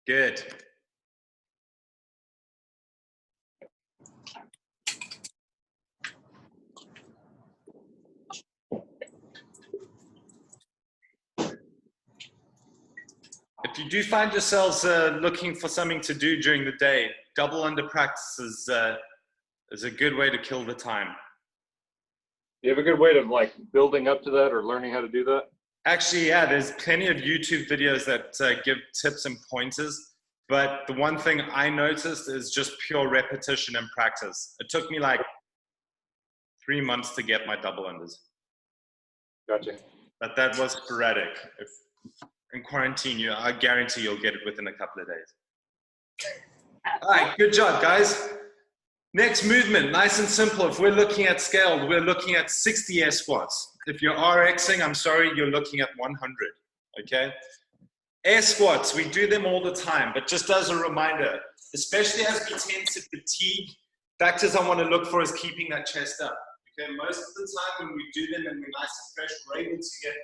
Good. If you do find yourselves looking for something to do during the day, double under practice is a good way to kill the time. Do you have a good way of like building up to that or learning how to do that? Actually, yeah, there's plenty of YouTube videos that give tips and pointers. But the one thing I noticed is just pure repetition and practice. It took me like 3 months to get my double unders. Gotcha. But that was sporadic. If in quarantine, I guarantee you'll get it within a couple of days. All right, good job, guys. Next movement, nice and simple. If we're looking at scaled, we're looking at 60 air squats. If you're RXing, I'm sorry, you're looking at 100, okay? Air squats, we do them all the time, but just as a reminder, especially as we tend to fatigue, factors I want to look for is keeping that chest up. Okay, most of the time when we do them and we're nice and fresh, we're able to get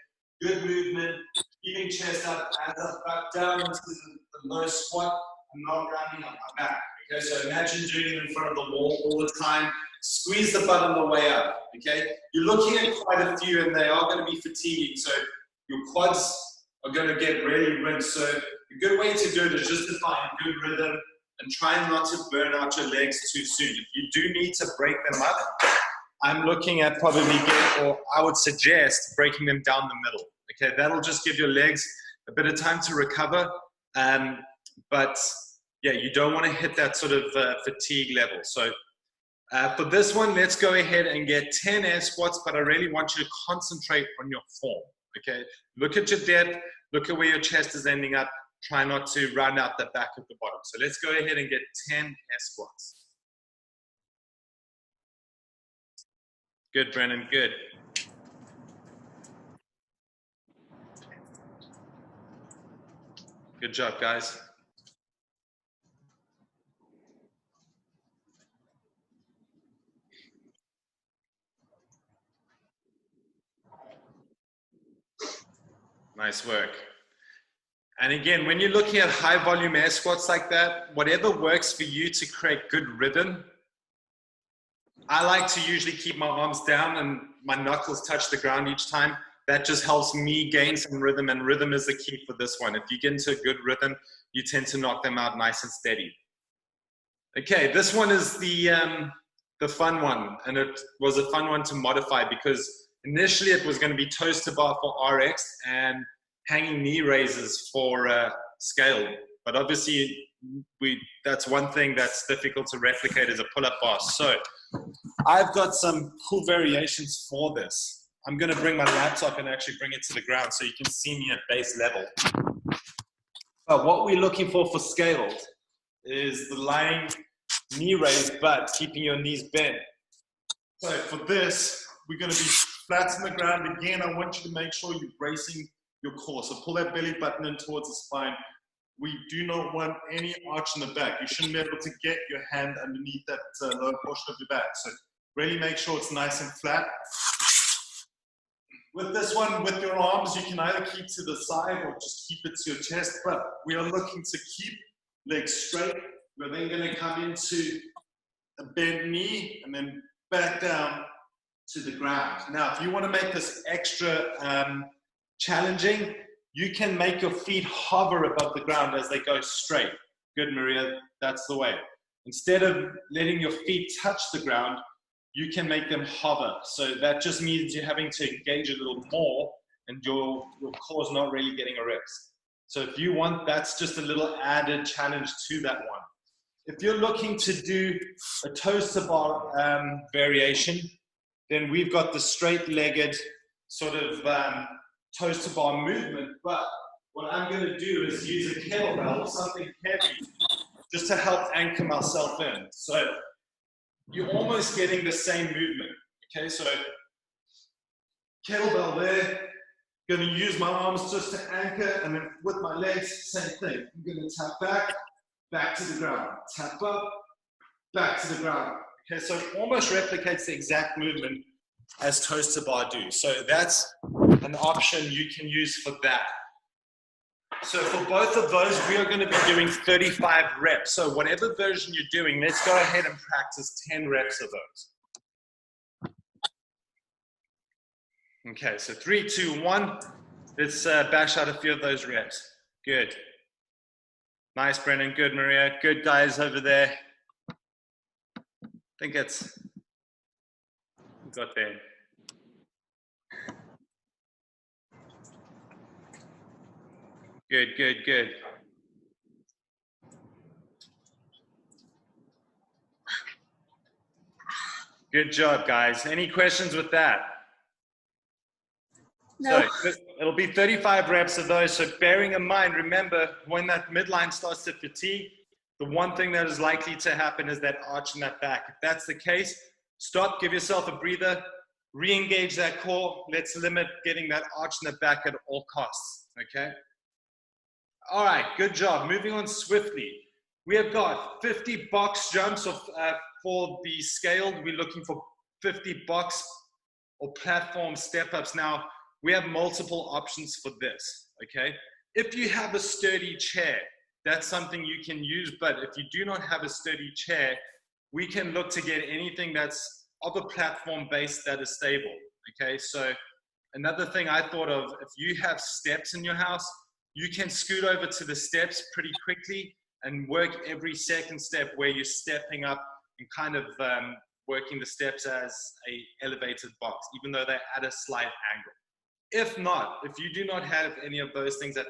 good movement, keeping chest up, hands up, back down into the low squat, and not rounding up my back. Okay, so imagine doing it in front of the wall all the time. Squeeze the butt on the way up, okay? You're looking at quite a few and they are going to be fatiguing, so your quads are going to get really rinsed. So a good way to do it is just to find a good rhythm and try not to burn out your legs too soon. If you do need to break them up, I'm looking at probably or I would suggest breaking them down the middle. Okay, that'll just give your legs a bit of time to recover. But yeah, you don't want to hit that sort of fatigue level. So for this one, let's go ahead and get 10 air squats, but I really want you to concentrate on your form. Okay, look at your depth, look at where your chest is ending up. Try not to round out the back of the bottom. So let's go ahead and get 10 air squats. Good, Brennan, good. Good job, guys. Nice work. And again, when you're looking at high volume air squats like that, whatever works for you to create good rhythm. I like to usually keep my arms down and my knuckles touch the ground each time. That just helps me gain some rhythm, and rhythm is the key for this one. If you get into a good rhythm, you tend to knock them out nice and steady. Okay, this one is the fun one, and it was a fun one to modify because initially it was going to be toes to bar for RX and hanging knee raises for scale. But obviously, that's one thing that's difficult to replicate is a pull-up bar. So I've got some cool variations for this. I'm going to bring my laptop and actually bring it to the ground so you can see me at base level. But what we're looking for scaled is the lying knee raise, but keeping your knees bent. So for this, we're going to be flat on the ground. Again, I want you to make sure you're bracing your core. So pull that belly button in towards the spine. We do not want any arch in the back. You shouldn't be able to get your hand underneath that lower portion of your back. So really make sure it's nice and flat. With this one, with your arms, you can either keep to the side or just keep it to your chest, but we are looking to keep legs straight. We're then going to come into a bent knee and then back down to the ground. Now, if you want to make this extra challenging, you can make your feet hover above the ground as they go straight. Good, Maria, that's the way. Instead of letting your feet touch the ground, you can make them hover. So that just means you're having to engage a little more and your core is not really getting a rest. So if you want, that's just a little added challenge to that one. If you're looking to do a toes to bar variation, then we've got the straight-legged sort of toes to bar movement, but what I'm going to do is use a kettlebell or something heavy just to help anchor myself in. So you're almost getting the same movement. Okay, so kettlebell there, going to use my arms just to anchor, and then with my legs, same thing. I'm going to tap back, back to the ground, tap up, back to the ground. Okay, so it almost replicates the exact movement as toaster bar do. So that's an option you can use for that. So for both of those, we are going to be doing 35 reps. So whatever version you're doing, let's go ahead and practice 10 reps of those. Okay, so 3, 2, 1. Let's bash out a few of those reps. Good. Nice, Brennan. Good, Maria. Good, guys over there. I think it's got there. Good, good, good. Good job, guys. Any questions with that? No. So it'll be 35 reps of those. So bearing in mind, remember, when that midline starts to fatigue, the one thing that is likely to happen is that arch in that back. If that's the case, stop, give yourself a breather, re-engage that core. Let's limit getting that arch in the back at all costs, okay? All right, good job. Moving on swiftly. We have got 50 box jumps for the scaled. We're looking for 50 box or platform step-ups. Now, we have multiple options for this, okay? If you have a sturdy chair, that's something you can use, but if you do not have a sturdy chair, we can look to get anything that's of a platform base that is stable, okay? So another thing I thought of, if you have steps in your house, you can scoot over to the steps pretty quickly and work every second step where you're stepping up and kind of working the steps as a elevated box, even though they're at a slight angle. If not, if you do not have any of those things at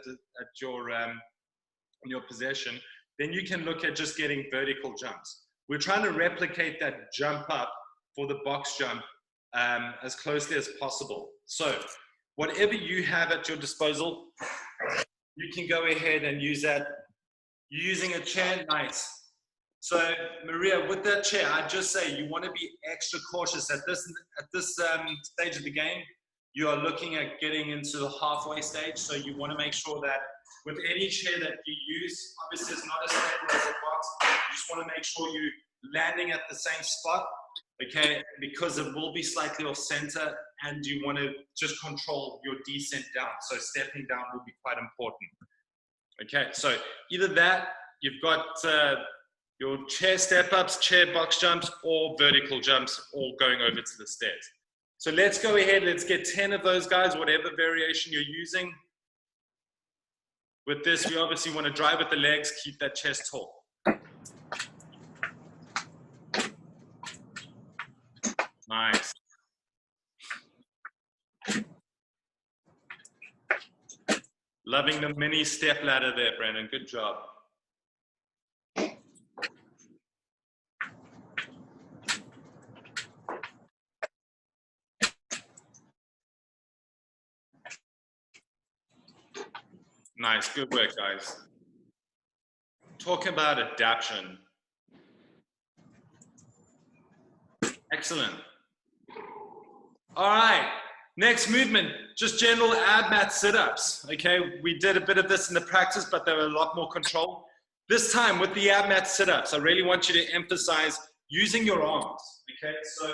your in your possession, then you can look at just getting vertical jumps. We're trying to replicate that jump up for the box jump as closely as possible. So whatever you have at your disposal, you can go ahead and use that. You're using a chair, nice. So Maria, with that chair, I'd just say you want to be extra cautious at this stage of the game. You are looking at getting into the halfway stage, so you want to make sure that with any chair that you use, obviously it's not a stabilizer box, you just want to make sure you're landing at the same spot, okay, because it will be slightly off center, and you want to just control your descent down, so stepping down will be quite important. Okay, so either that, you've got your chair step-ups, chair box jumps, or vertical jumps, all going over to the stairs. So let's go ahead, let's get 10 of those guys, whatever variation you're using. With this, we obviously want to drive with the legs, keep that chest tall. Nice. Loving the mini step ladder there, Brandon. Good job. Nice, good work, guys. Talk about adaptation. Excellent. All right, next movement, just general ab mat sit-ups. Okay, we did a bit of this in the practice, but they were a lot more controlled. This time with the ab mat sit-ups, I really want you to emphasize using your arms. Okay, so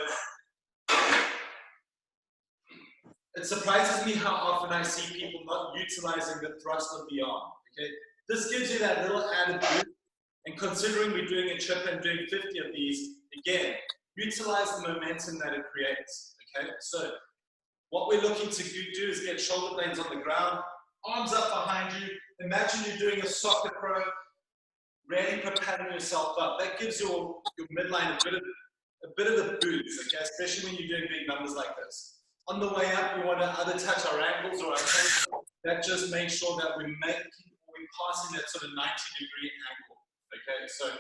it surprises me how often I see people not utilizing the thrust of the arm, okay? This gives you that little added boost, and considering we're doing a chip and doing 50 of these, again, utilize the momentum that it creates, okay? So what we're looking to do is get shoulder blades on the ground, arms up behind you. Imagine you're doing a soccer throw, really propelling yourself up. That gives your midline a bit of a boost, okay? Especially when you're doing big numbers like this. On the way up, we want to either touch our ankles or our toes. That just makes sure that we're passing that sort of 90-degree angle. Okay, so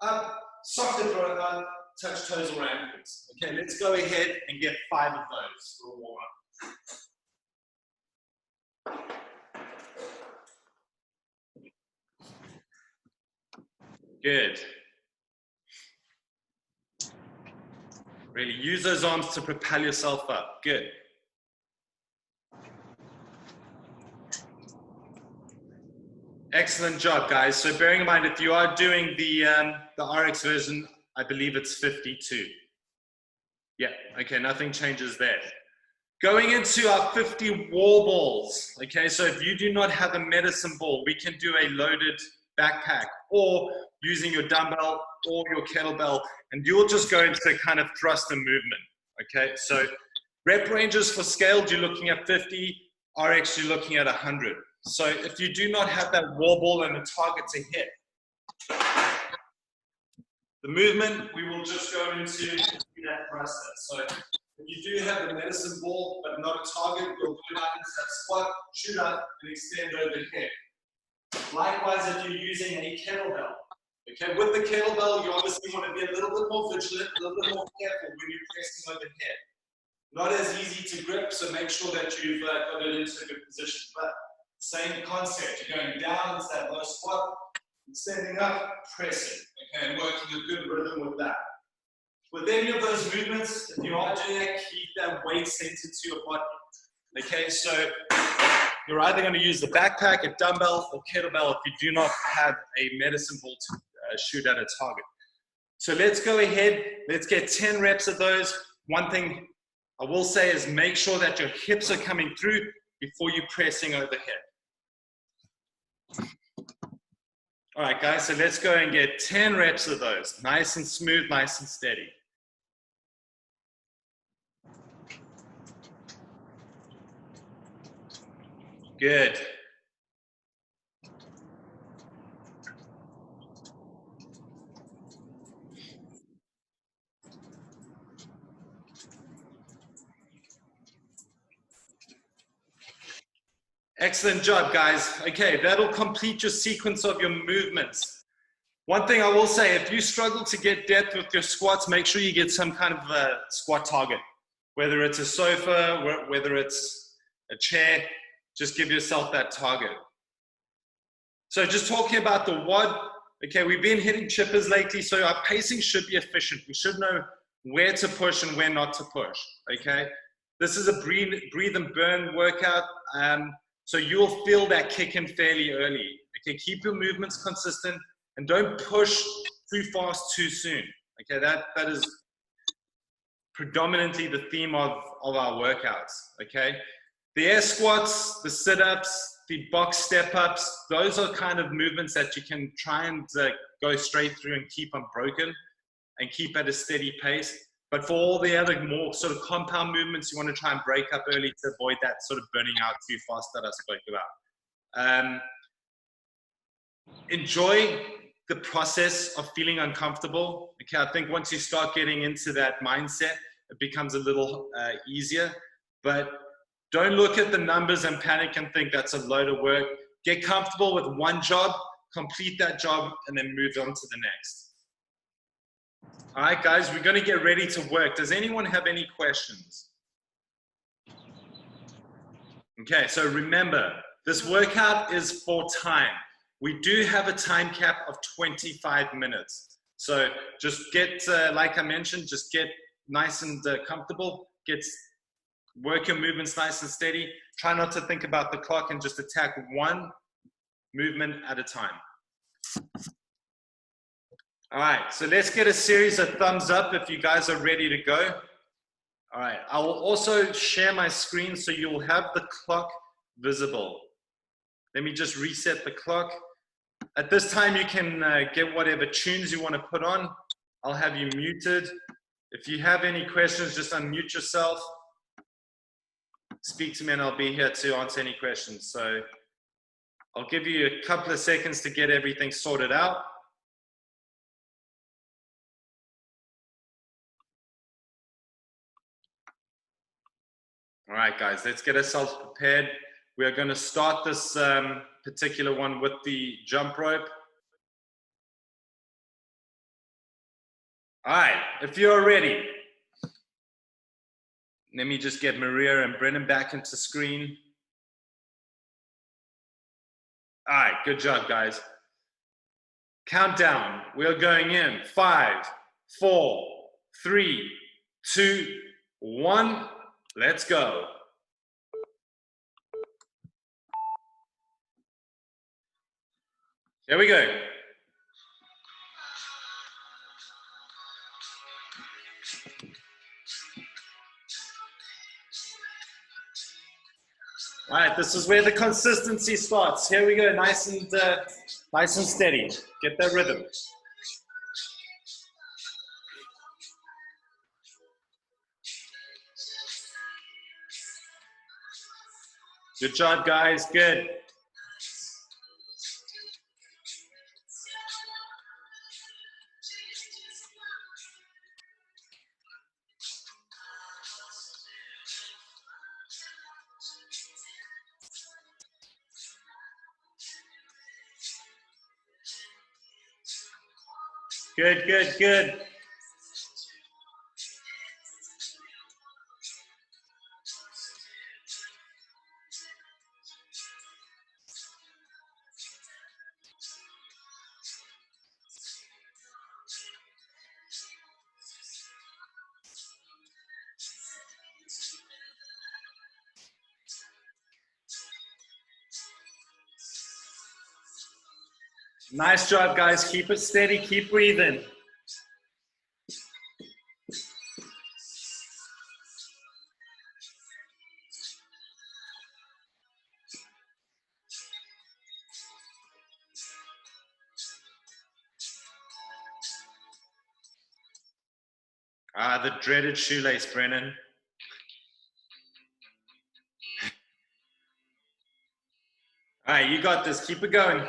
up, soccer throw up, touch toes or ankles. Okay, let's go ahead and get 5 of those for a warm-up. Good. Really use those arms to propel yourself up. Good. Excellent job, guys. So bearing in mind, if you are doing the RX version, I believe it's 52. Yeah, okay, nothing changes there. Going into our 50 wall balls, okay, so if you do not have a medicine ball, we can do a loaded backpack or using your dumbbell or your kettlebell, and you'll just go into kind of thrust and movement, okay? So rep ranges for scaled, you're looking at 50, RX, you're looking at 100. So if you do not have that wall ball and a target to hit, the movement, we will just go into that thruster. So if you do have the medicine ball, but not a target, you'll go down into that squat, shoot up, and extend overhead. Likewise, if you're using a kettlebell, okay, with the kettlebell, you obviously want to be a little bit more vigilant, a little bit more careful when you're pressing overhead. Not as easy to grip, so make sure that you've got it into a good position. But same concept, you're going down into that low squat, standing up, pressing, okay, and working a good rhythm with that. With any of those movements, if you are doing that, keep that weight centered to your body. Okay, so you're either going to use the backpack, a dumbbell, or kettlebell if you do not have a medicine ball to shoot at a target. So let's go ahead, let's get 10 reps of those. One thing I will say is make sure that your hips are coming through before you're pressing overhead. All right, guys, so let's go and get 10 reps of those. Nice and smooth, nice and steady. Good. Excellent job, guys. Okay, that'll complete your sequence of your movements. One thing I will say, if you struggle to get depth with your squats, make sure you get some kind of a squat target. Whether it's a sofa, whether it's a chair, just give yourself that target. So just talking about the WOD, okay, we've been hitting chippers lately, so our pacing should be efficient. We should know where to push and where not to push, okay? This is a breathe and burn workout. So you'll feel that kick in fairly early. Okay, keep your movements consistent and don't push too fast too soon. Okay, that is predominantly the theme of our workouts. Okay, the air squats, the sit-ups, the box step-ups, those are kind of movements that you can try and go straight through and keep unbroken and keep at a steady pace. But for all the other more sort of compound movements, you want to try and break up early to avoid that sort of burning out too fast that I spoke about. Enjoy the process of feeling uncomfortable. Okay, I think once you start getting into that mindset, it becomes a little easier. But don't look at the numbers and panic and think that's a load of work. Get comfortable with one job, complete that job, and then move on to the next. All right, guys, we're going to get ready to work. Does anyone have any questions? Okay, so remember, this workout is for time. We do have a time cap of 25 minutes. So just get, like I mentioned, just get nice and comfortable. Work your movements nice and steady. Try not to think about the clock and just attack one movement at a time. All right, so let's get a series of thumbs up if you guys are ready to go. All right, I will also share my screen so you'll have the clock visible. Let me just reset the clock. At this time, you can get whatever tunes you want to put on. I'll have you muted. If you have any questions, just unmute yourself. Speak to me and I'll be here to answer any questions. So I'll give you a couple of seconds to get everything sorted out. All right, guys, let's get ourselves prepared. We are going to start this particular one with the jump rope. All right, if you're ready, let me just get Maria and Brennan back into screen. All right, good job, guys. Countdown. We're going in. 5, 4, 3, 2, 1. Let's go. Here we go. All right, this is where the consistency starts. Here we go, nice and steady. Get that rhythm. Good job, guys. Good. Good, good, good. Nice job, guys. Keep it steady. Keep breathing. Ah, the dreaded shoelace, Brennan. All right, you got this. Keep it going.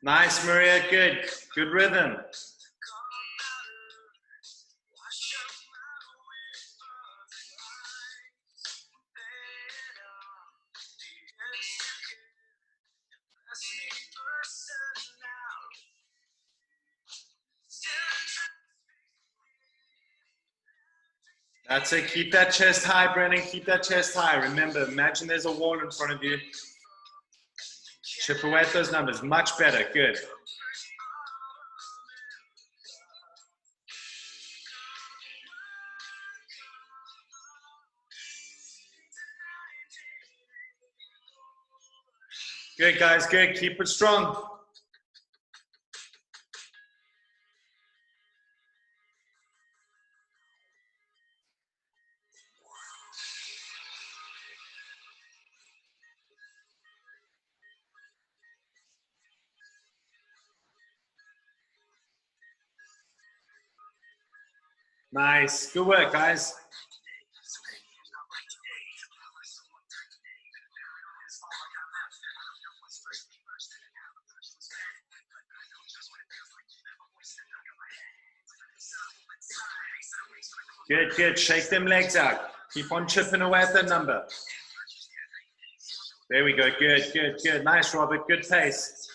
Nice, Maria. Good. Good rhythm. That's it. Keep that chest high, Brennan. Keep that chest high. Remember, imagine there's a wall in front of you. Chip away at those numbers. Much better. Good. Good, guys. Good. Keep it strong. Nice. Good work, guys. Good, good. Shake them legs out. Keep on chipping away at that number. There we go. Good, good, good. Nice, Robert. Good pace.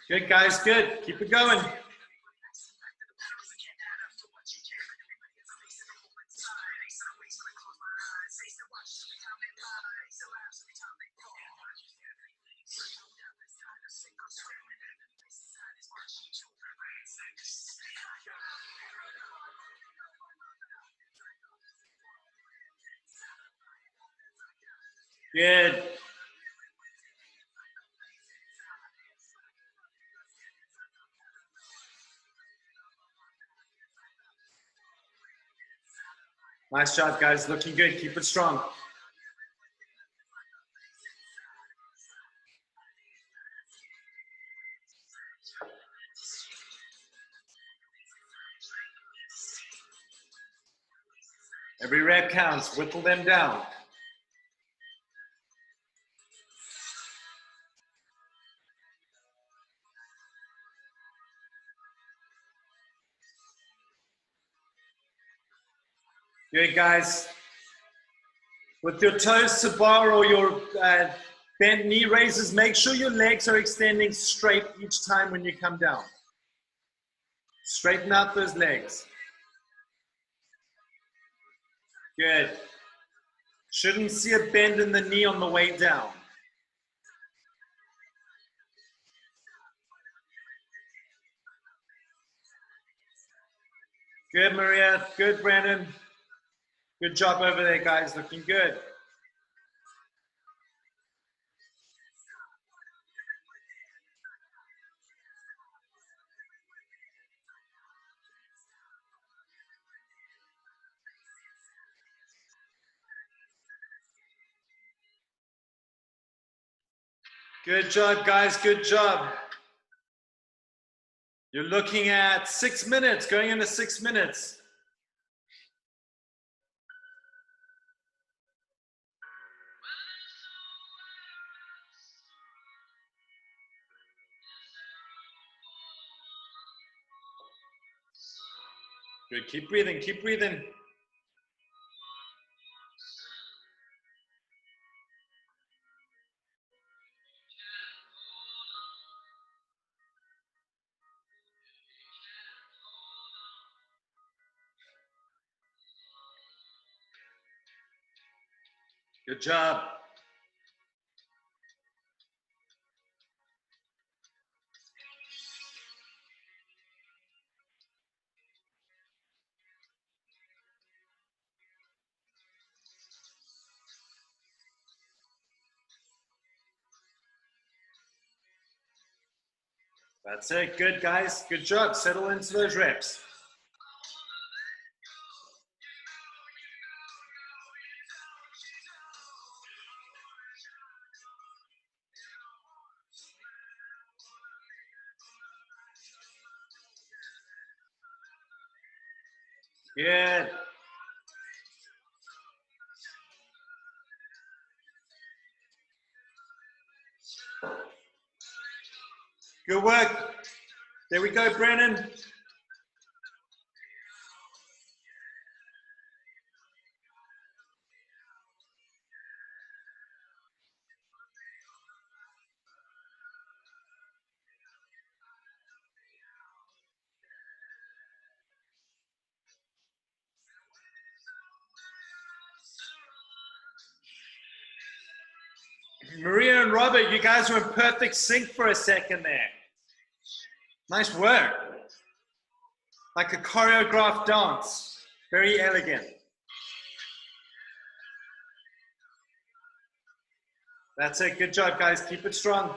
Good, guys. Good. Keep it going. Good. Nice job, guys. Looking good. Keep it strong. Every rep counts. Whittle them down. Good, guys. With your toes to bar or your bent knee raises, make sure your legs are extending straight each time when you come down. Straighten out those legs. Good. Shouldn't see a bend in the knee on the way down. Good, Maria. Good, Brandon. Good job over there, guys. Looking good. Good job, guys. Good job. You're looking at 6 minutes, going into 6 minutes. Good. Keep breathing. Keep breathing. Good job. That's it. Good, guys. Good job. Settle into those reps. Good. Good work. There we go, Brandon. Maria and Robert, you guys were in perfect sync for a second there. Nice work. Like a choreographed dance. Very elegant. That's it. Good job, guys. Keep it strong.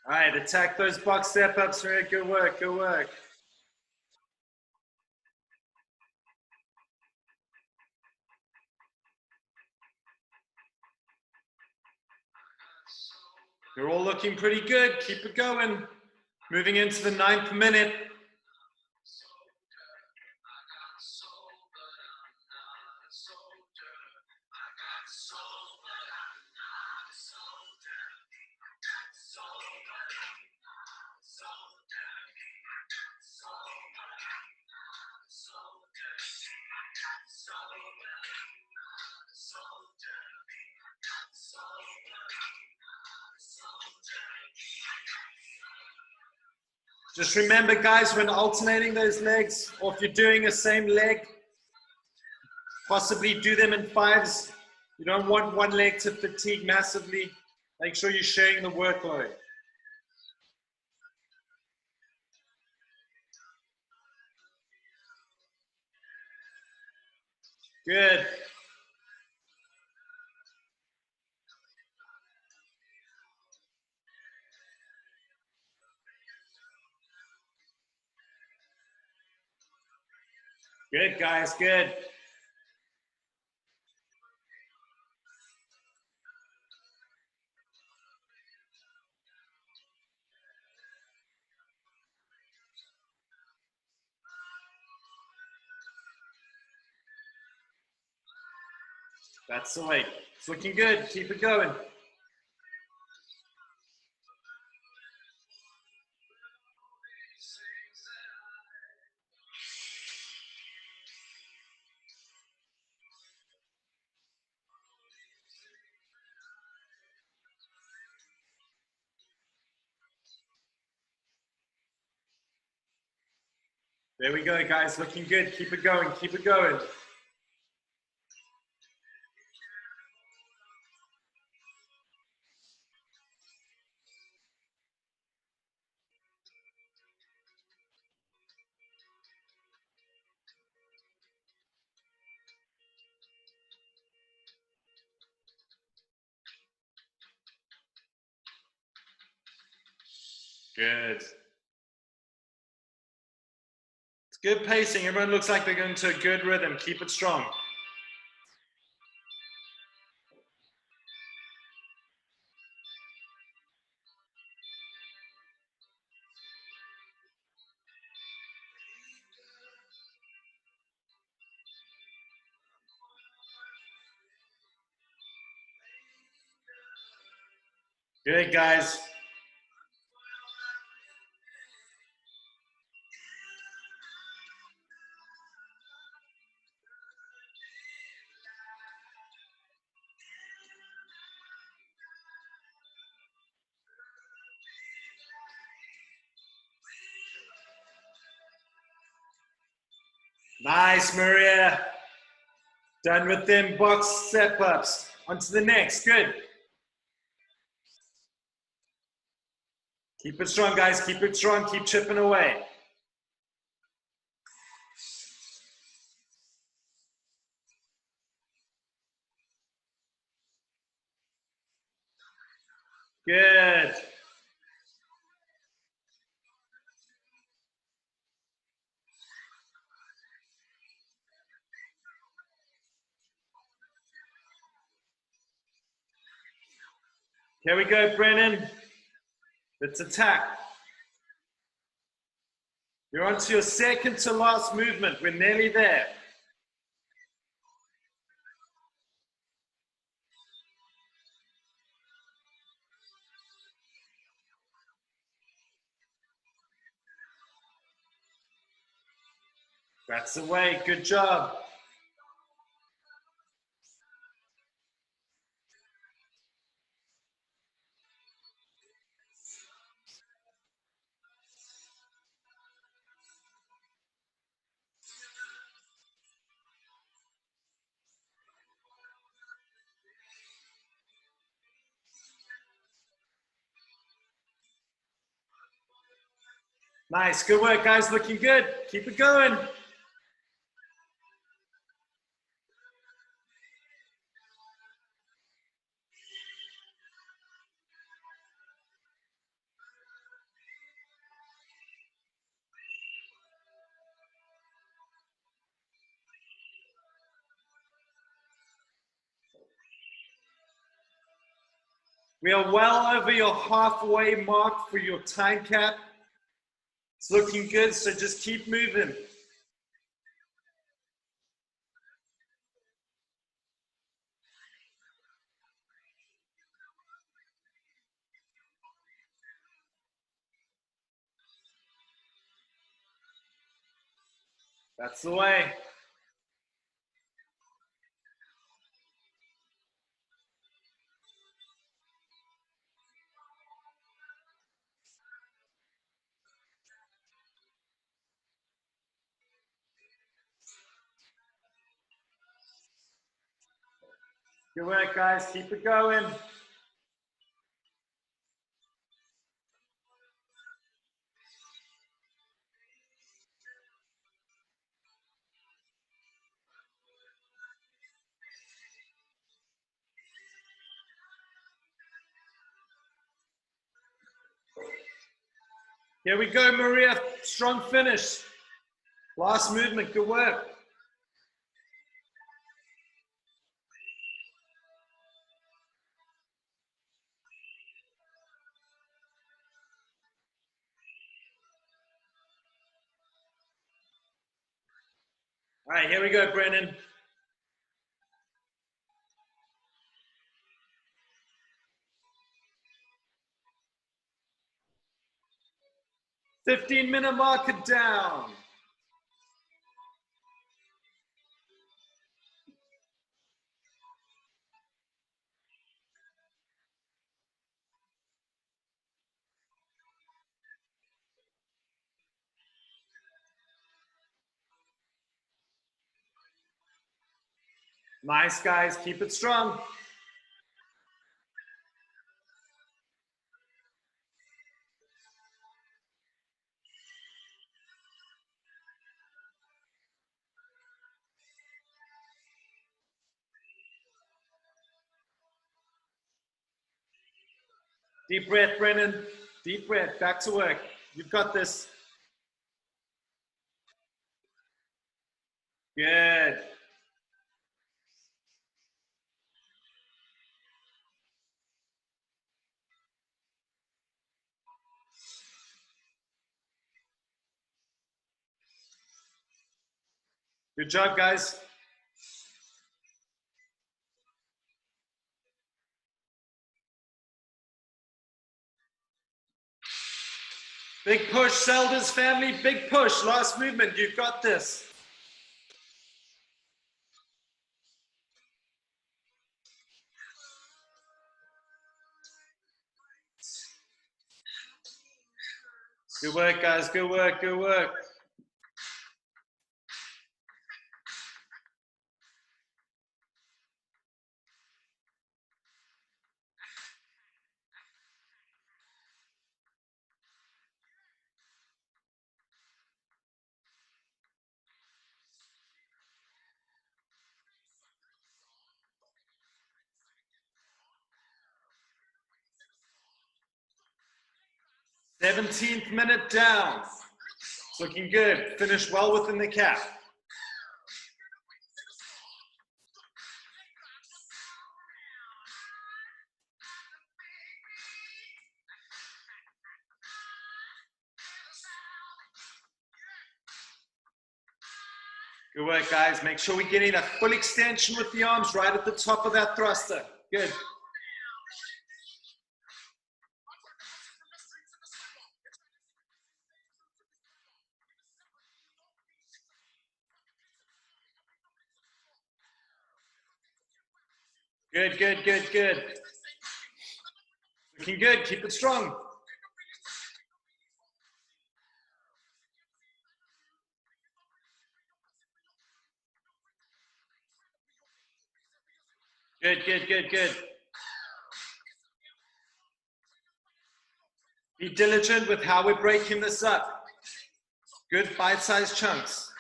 All right, attack those box step-ups. Good work, good work. You're all looking pretty good. Keep it going. Moving into the 9th minute. Just remember, guys, when alternating those legs, or if you're doing a same leg, possibly do them in 5s. You don't want one leg to fatigue massively. Make sure you're sharing the workload. Good. Good, guys, good. That's the way. It's looking good. Keep it going. There we go, guys. Looking good. Keep it going. Keep it going. Good. It's good pacing. Everyone looks like they're going to a good rhythm. Keep it strong. Good, guys. Nice, Maria. Done with them box step-ups. On to the next. Good. Keep it strong, guys. Keep it strong. Keep chipping away. Good. Here we go, Brennan. Let's attack. You're on to your second to last movement. We're nearly there. That's the way. Good job. Nice. Good work, guys. Looking good. Keep it going. We are well over your halfway mark for your time cap. It's looking good, so just keep moving. That's the way. Good work, guys. Keep it going. Here we go, Maria. Strong finish. Last movement. Good work. All right, here we go, Brennan. "15-minute marker down." Nice, guys. Keep it strong. Deep breath, Brennan. Deep breath. Back to work. You've got this. Good. Good job, guys. Big push, Selders family. Big push. Last movement. You've got this. Good work, guys. Good work. Good work. Seventeenth minute down. It's looking good. Finished well within the cap. Good work, guys. Make sure we're getting a full extension with the arms right at the top of that thruster. Good. Good, good, good, good. Looking good. Keep it strong. Good, good, good, good. Be diligent with how we're breaking this up. Good bite-sized chunks.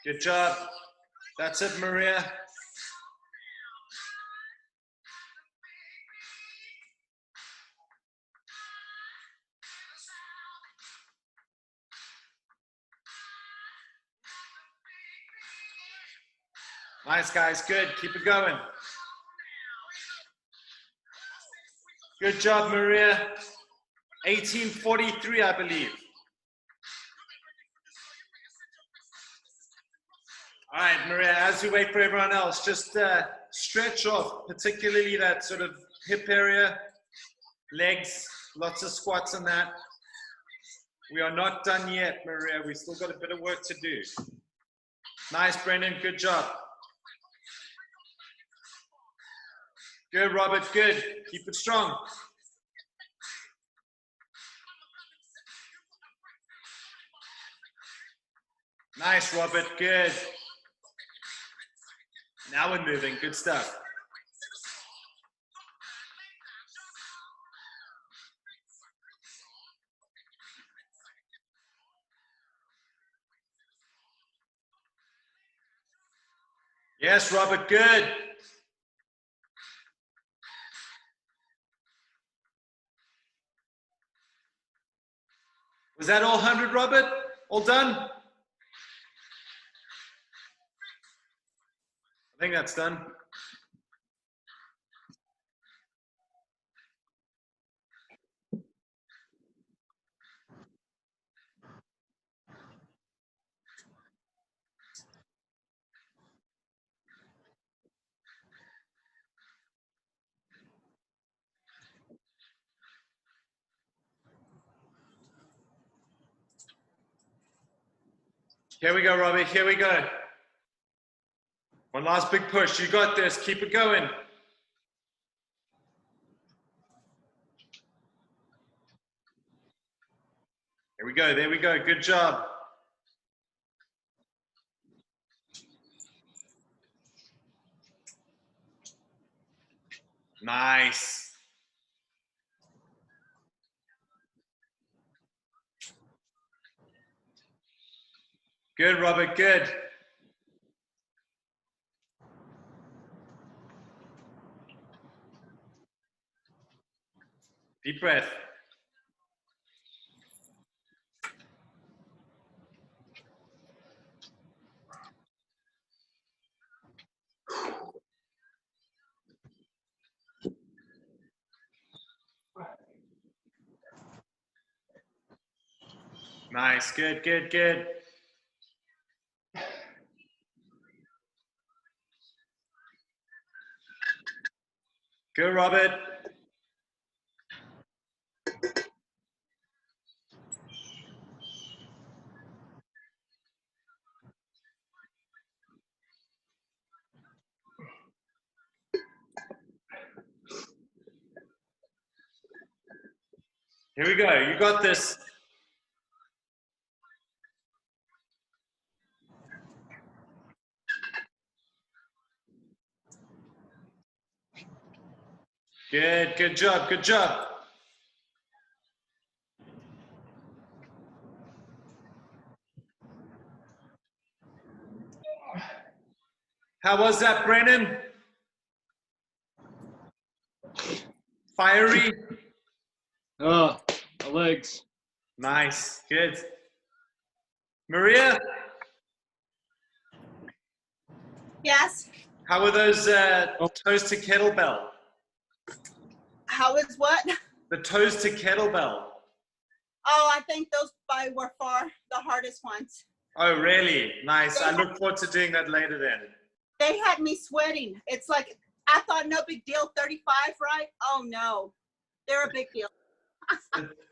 Good job. That's it, Maria. Nice, guys. Good. Keep it going. Good job, Maria. 1843, I believe. All right, Maria, as we wait for everyone else, just stretch off, particularly that sort of hip area, legs, lots of squats and that. We are not done yet, Maria. We've still got a bit of work to do. Nice, Brendan. Good job. Good, Robert. Good. Keep it strong. Nice, Robert. Good. Now we're moving. Good stuff. Yes, Robert. Good. Was that all 100, Robert? All done? I think that's done. Here we go, Robbie. Here we go. One last big push. You got this. Keep it going. There we go. There we go. Good job. Nice. Good, Robert. Good. Deep breath. Nice. Good, good, good. Good, Robert. Here we go. You got this. Good. Good job. Good job. How was that, Brennan? Fiery? Oh, my legs. Nice. Good. Maria? Yes. How were those toes to kettlebell? How is what? The toes to kettlebell. Oh, I think those were far the hardest ones. Oh, really? Nice. I look forward to doing that later then. They had me sweating. It's like, I thought no big deal, 35, right? Oh no, they're a big deal.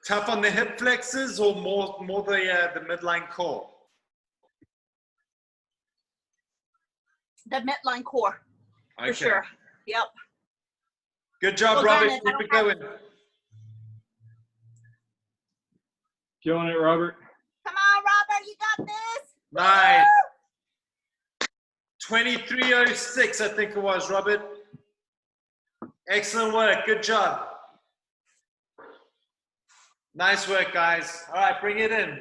Tough on the hip flexors or more the midline core? The midline core, Okay. for sure. Yep. Good job, Well, Robert. Janet, I Keep it don't going. Killing it, Robert. Come on, Robert, you got this. Nice. 23:06, I think it was, Robert. Excellent work. Good job. Nice work, guys. All right, bring it in.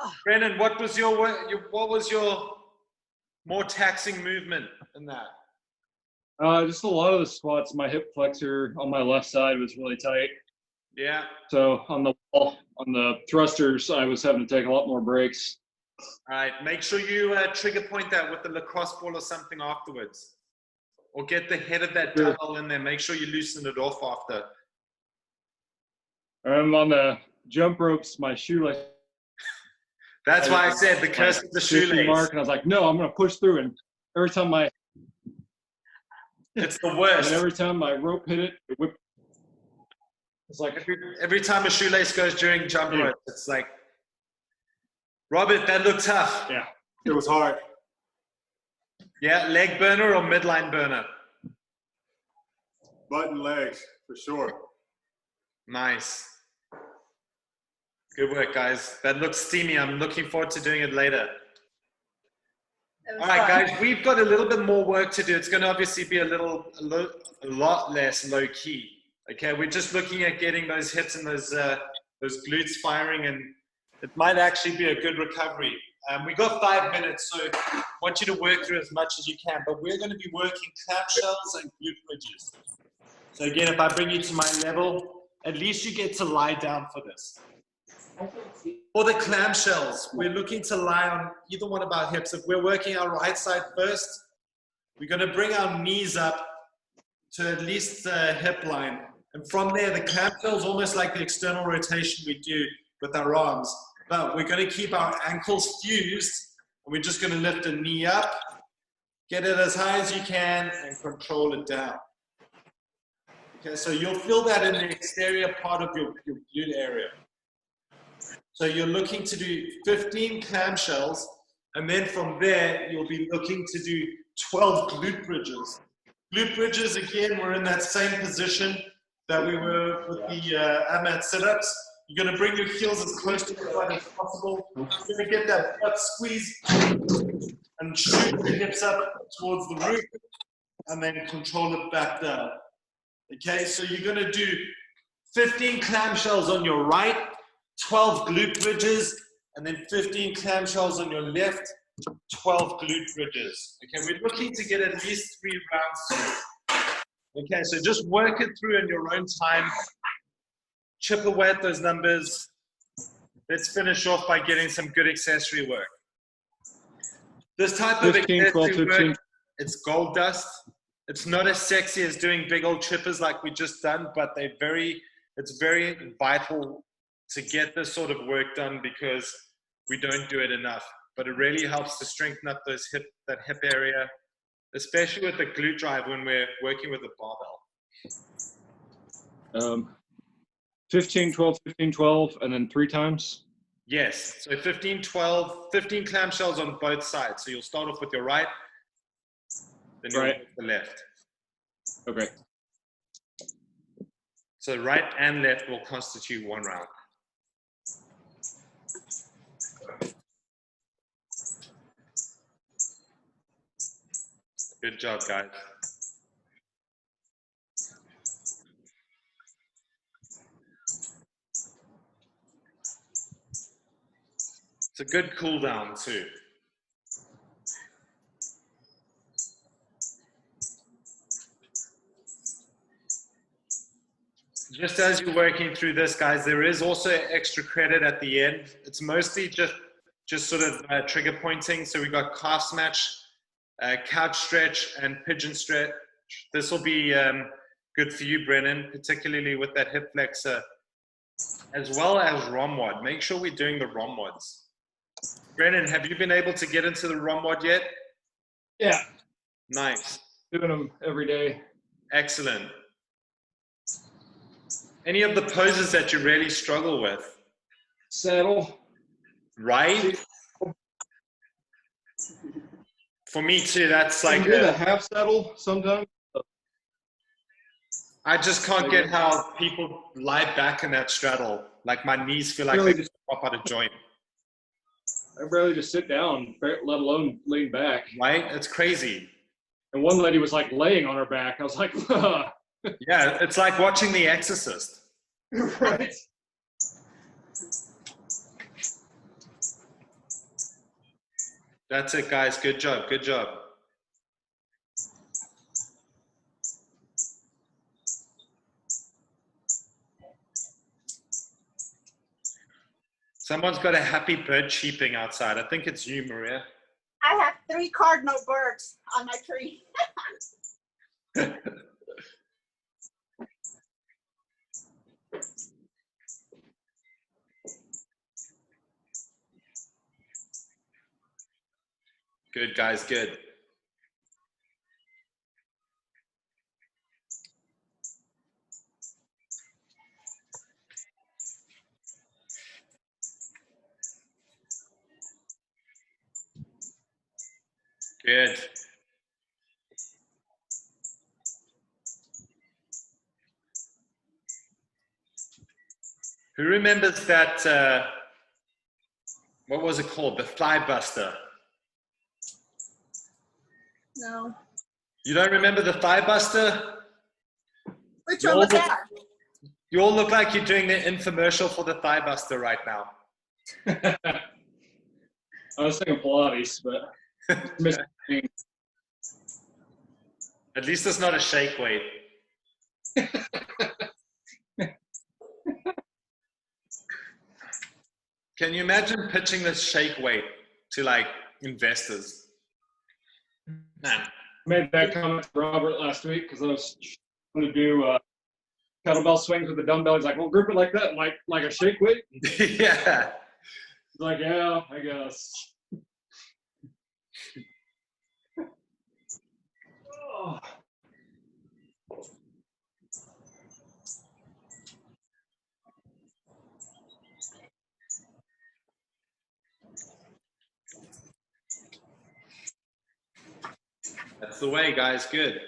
Oh, Brennan, what was your more taxing movement in that? Just a lot of the squats, my hip flexor on my left side was really tight. Yeah. So on the wall, on the thrusters, I was having to take a lot more breaks. All right. Make sure you trigger point that with the lacrosse ball or something afterwards. Or get the head of that Sure. dumbbell in there. Make sure you loosen it off after. On the jump ropes, my shoelace. That's why I said the curse of the 50 shoelace. mark, and I was like, no, I'm going to push through. And every time my It's the worst. every time my rope hit it, it whipped. It's like Every time a shoelace goes during jump Yeah. rope, it's like, Robert, that looked tough. yeah. It was hard. Yeah, leg burner or midline burner? Butt and legs, for sure. Nice. Good work, guys. That looks steamy. I'm looking forward to doing it later. it was All right, fun. guys, we've got a little bit more work to do. It's going to obviously be a lot less low key. Okay, we're just looking at getting those hips and those glutes firing, and it might actually be a good recovery. We got 5 minutes, so I want you to work through as much as you can. But we're going to be working clamshells and glute bridges. So again, if I bring you to my level, at least you get to lie down for this. For the clamshells, we're looking to lie on either one of our hips. If we're working our right side first, we're going to bring our knees up to at least the hip line. And from there, the clamshell is almost like the external rotation we do with our arms. But we're going to keep our ankles fused, and we're just going to lift a knee up, get it as high as you can, and control it down. Okay, so you'll feel that in the exterior part of your glute area. So you're looking to do 15 clamshells And then from there, you'll be looking to do 12 glute bridges. Glute bridges, again, we're in that same position that we were with the AMAT sit-ups. You're going to bring your heels as close to the butt as possible. You're going to get that butt squeeze and shoot the hips up towards the roof and then control it back down. Okay, so you're going to do 15 clamshells on your right, 12 glute bridges, and then 15 clamshells on your left, 12 glute bridges. Okay, we're looking to get at least 3 rounds through. Okay, so just work it through in your own time. Chip away at those numbers. Let's finish off by getting some good accessory work. This type of 15, 12, accessory 15. work, it's gold dust. It's not as sexy as doing big old trippers like we just done, but it's very vital to get this sort of work done because we don't do it enough. But it really helps to strengthen up that hip area, especially with the glute drive when we're working with a barbell. 15, 12, 15, 12, and then 3 times. Yes, so 15, 12, 15 clamshells on both sides. So you'll start off with your right, then you'll Right. go with the left. Okay. So right and left will constitute 1 round. Good job, guys. It's a good cool down too. Just as you're working through this, guys, there is also extra credit at the end. It's mostly just sort of trigger pointing. So we've got calf snatch, couch stretch, and pigeon stretch. This will be good for you, Brennan, particularly with that hip flexor, as well as ROMWOD. Make sure we're doing the ROMWODs. Brennan, have you been able to get into the ROMWOD yet? Yeah. Nice. Doing them every day. Excellent. Any of the poses that you really struggle with? Saddle. Right? For me too, that's I like, can do the half saddle sometimes. I just can't get how people lie back in that straddle. Like my knees feel like Really they just pop out of joint. I barely just sit down, let alone lean back. Right? It's crazy. And one lady was like laying on her back. I was like, Yeah, it's like watching The Exorcist. right. That's it, guys. Good job. Good job. Someone's got a happy bird cheeping outside. I think it's you, Maria. I have 3 cardinal birds on my tree. Good, guys. Good. Good. Who remembers that, what was it called? The Thigh Buster. No. You don't remember the Thigh Buster? Which one was that? You all look like you're doing the infomercial for the Thigh Buster right now. I was thinking Pilates, but missing. At least it's not a shake weight. Can you imagine pitching this shake weight to like investors? Man. Made that comment to Robert last week because I was trying to do kettlebell swings with the dumbbell. He's like, well, grip it like that, like a shake weight. Yeah. He's like, yeah, I guess. Oh. That's the way, guys. Good.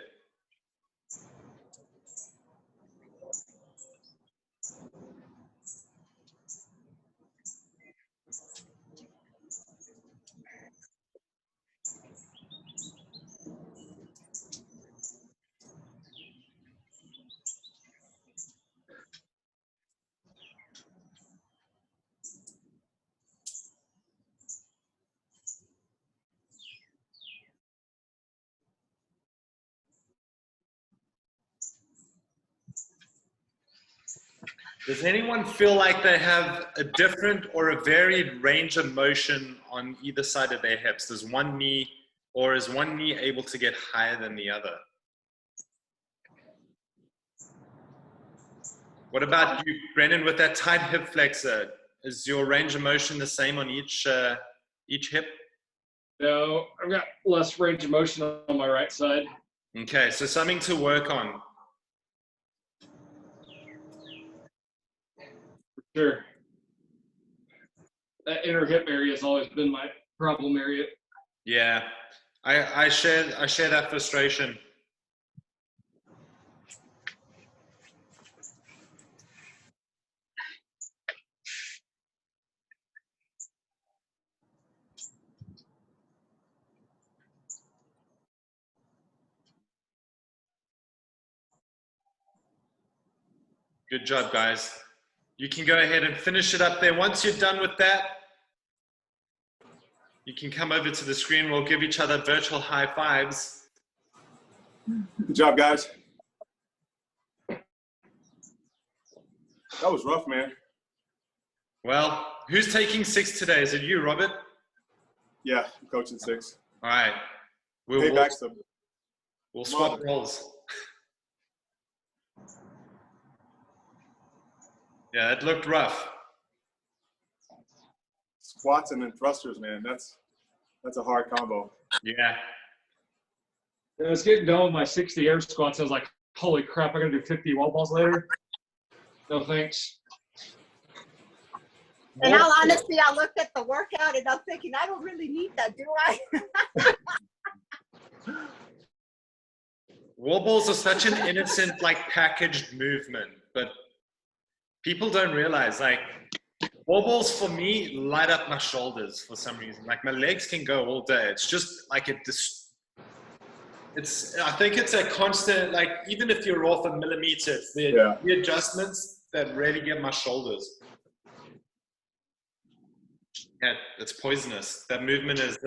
Does anyone feel like they have a different or a varied range of motion on either side of their hips? Does one knee, or is one knee able to get higher than the other? What about you, Brennan, with that tight hip flexor? Is your range of motion the same on each hip? No, I've got less range of motion on my right side. Okay, so something to work on. Sure. That inner hip area has always been my problem area. Yeah, I share that frustration. Good job, guys. You can go ahead and finish it up there. Once you're done with that, you can come over to the screen. We'll give each other virtual high fives. Good job, guys. That was rough, man. Well, who's taking 6 today? Is it you, Robert? Yeah, I'm coaching 6. All right. Hey, Baxter. We'll swap roles. Yeah, that looked rough. Squats and then thrusters, man. That's a hard combo. Yeah. I was getting done with my 60 air squats. I was like, holy crap, I'm going to do 50 wall balls later. No thanks. In all honesty, I looked at the workout and I'm thinking, I don't really need that, do I? Wall balls are such an innocent, like, packaged movement, but people don't realize, like, wall balls for me light up my shoulders for some reason. Like, my legs can go all day. It's just like I think it's a constant, like, even if you're off a millimeter, it's the adjustments that really get my shoulders. Yeah, it's poisonous. That movement is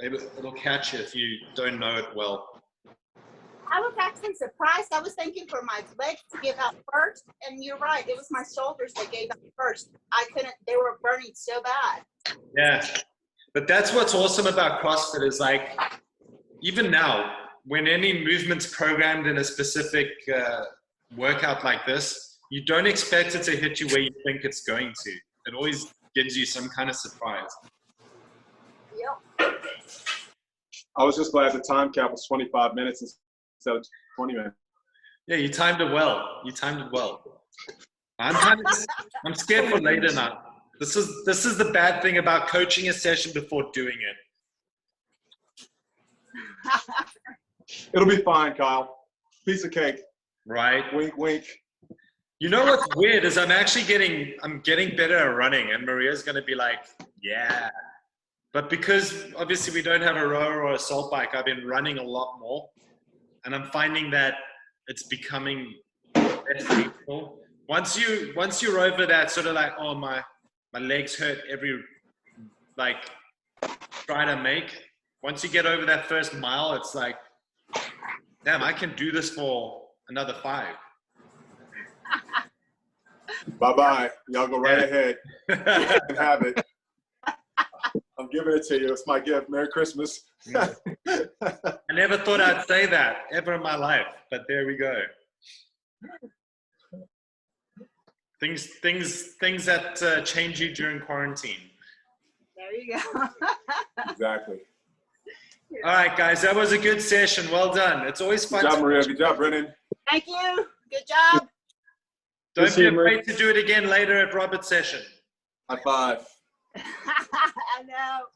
it'll catch you if you don't know it well. I was actually surprised. I was thinking for my legs to give out first, and you're right. It was my shoulders that gave out first. They were burning so bad. Yeah, but that's what's awesome about CrossFit is, like, even now, when any movement's programmed in a specific workout like this, you don't expect it to hit you where you think it's going to. It always gives you some kind of surprise. Yep. I was just glad the time cap was 25 minutes instead of 20 minutes. Yeah, you timed it well. I'm scared for later now. This is the bad thing about coaching a session before doing it. It'll be fine, Kyle. Piece of cake. Right. Wink, wink. You know what's weird is I'm getting better at running, and Maria's gonna be like, yeah. But because obviously we don't have a rower or a salt bike, I've been running a lot more, and I'm finding that it's becoming less painful. Once you're over that sort of like, oh, my legs hurt every like try to make. Once you get over that first mile, it's like, damn, I can do this for another 5. Bye-bye. Y'all go right ahead. You can have it. I'm giving it to you. It's my gift. Merry Christmas. I never thought I'd say that ever in my life, but there we go. Things that change you during quarantine. There you go. Exactly. All right, guys, that was a good session. Well done. It's always fun. Good job, Maria. Good job, Brennan. Thank you. Good job. Don't be afraid to do it again later at Robert's session. High five. I know.